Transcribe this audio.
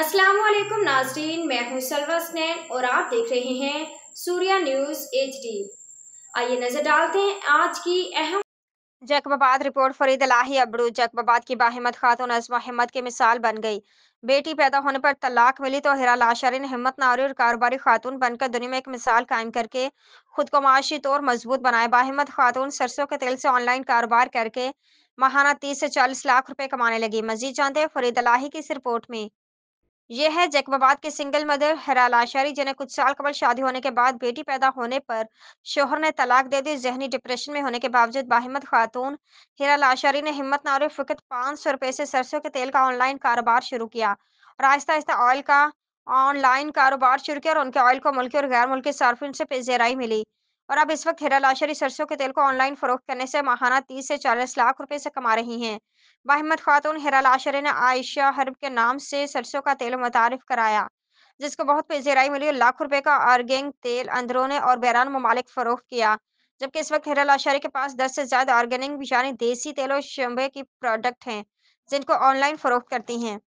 अस्सलामुअलैकुम नाजरीन, मैं हूं सलवा स्नैन और आप देख रहे हैं सूर्या न्यूज HD। आइए नजर डालते हैं आज की अहम। जैकबाबाद रिपोर्ट फरीद इलाही अबड़ू जैकबाबाद की बाहिम्मत खातून अज़मा हिम्मत की मिसाल बन गई। बेटी पैदा होने पर तलाक मिली तो हिरा लाशारी ने हिम्मत नारी और कारोबारी खातून बनकर दुनिया में एक मिसाल कायम करके खुद को माशी तौर मजबूत बनाया। बाहिम्मत खातून सरसों के तेल से ऑनलाइन कारोबार करके माहाना 30 से 40 लाख रुपए कमाने लगी। मजीद जानते हैं फरीद इलाही की इस रिपोर्ट में। ये है जैकबाबाद की सिंगल मदर हिरा लाशारी, जिन्हें कुछ साल कबल शादी होने के बाद बेटी पैदा होने पर शोहर ने तलाक दे दी। जहनी डिप्रेशन में होने के बावजूद बाहिम्मत खातून हिरा लाशारी ने हिम्मत न हारे फकत 500 रुपए से सरसों के तेल का ऑनलाइन कारोबार शुरू किया और आहिस्ता आहिस्ता ऑयल का ऑनलाइन कारोबार शुरू किया और उनके ऑयल को मुल्की और गैर मुल्की सार्फिन से पेशेराई मिली। और अब इस वक्त हिरा लाशारी सरसों के तेल को ऑनलाइन फरोख्त करने से माहाना 30 से 40 लाख रुपए से कमा रही हैं। बाहिम्मत खातून हिरा लाशरे ने आयशा हर्ब के नाम से सरसों का तेल मुतारिफ कराया, जिसको बहुत पेशेराई मिली और लाखों रुपए का ऑर्गेनिक तेल अंदरूनी और बैरान ममालिक फरोख्त किया। जबकि इस वक्त हिरा लाशरे के पास 10 से ज्यादा ऑर्गेनिक यानी देसी तेल और शंबे की प्रोडक्ट हैं, जिनको ऑनलाइन फरोख्त करती हैं।